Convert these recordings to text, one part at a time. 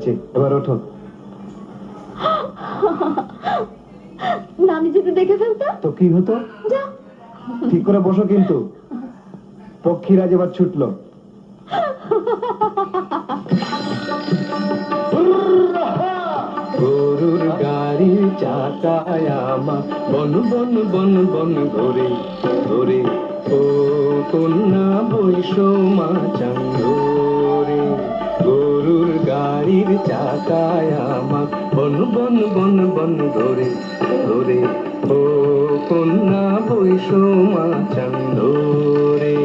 যাচ্ছি, এবার ওঠো। নানি যদি দেখে ফেলতো তো কি হতো? যা ঠিক করে বসো কিন্তু। পক্ষীরাজ এবার ছুটলো। গরুর গাড়ির চাকায় আমার বন বন বন বন ঘোরে ঘোরে, ও কন্যা বৈষমা চান্দরে। গরুর গাড়ির চাকায় আমার বন বন বন বন ঘোরে ঘোরে, ও কন্যা বৈষমা চান্দরে।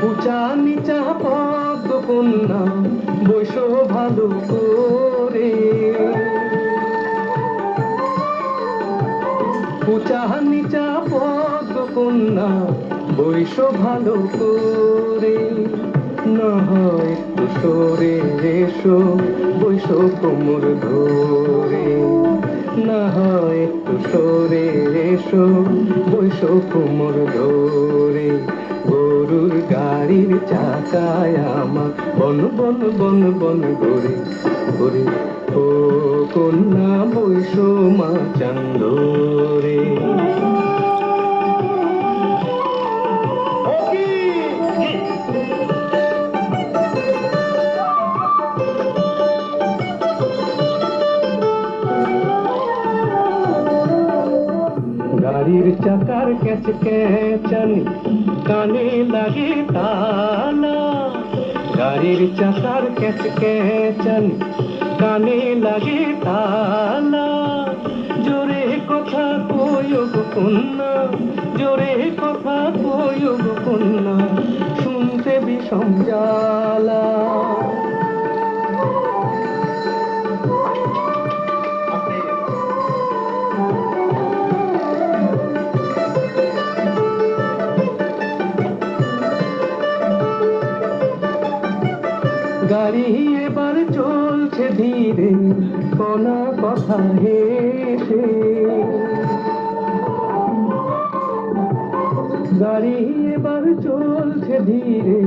উঁচা নিচা পদ্ম কন্যা বৈশ ভালো করে, উঁচা নিচা পদ্ম কন্যা বৈশ ভালো করে। না হয় একটু সরে এসো বৈশ কোমর ধরে, না হয় একটু সরে এসো বৈশ কোমর ধরে। গরুর গাড়ির চাকায় আমার বন বন বন বন ঘোরে ঘোরে, ও কন্যা বৈষমা চান্দরে। গাড়ির চাকার ক্যাচ ক্যাচানি কানে লাগে তালা, গাড়ির চাকার ক্যাচ ক্যাচানি কানে লাগে তালা। জোরে কথা কইও গো কন্যা, জোরে কথা কইও গো কন্যা, শুনতে বিষম জ্বালা। গাড়ি এবার চলছে ধীরে কোনা কথা হেসে, গাড়ি এবার চলছে ধীরে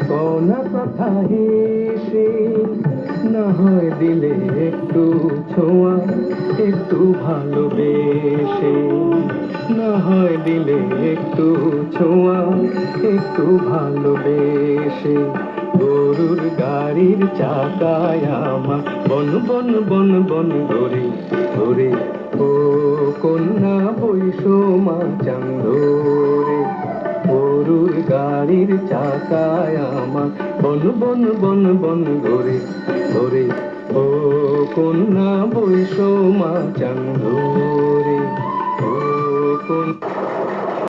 কোনা কথা হেসে। না হয় দিলে একটু ছোঁয়া একটু ভালোবেসে, না হয় দিলে একটু ছোঁয়া একটু ভালোবেসে। গরুর গাড়ির চাকায় আমার বন বন বন বন ঘোরে ঘোরে, ও কন্যা বৈষমা চান্দরে। গরুর গাড়ির চাকায় আমার বন বন বন বন ঘোরে ঘোরে, ও কন্যা বৈষমা চান্দরে। ও কন্যা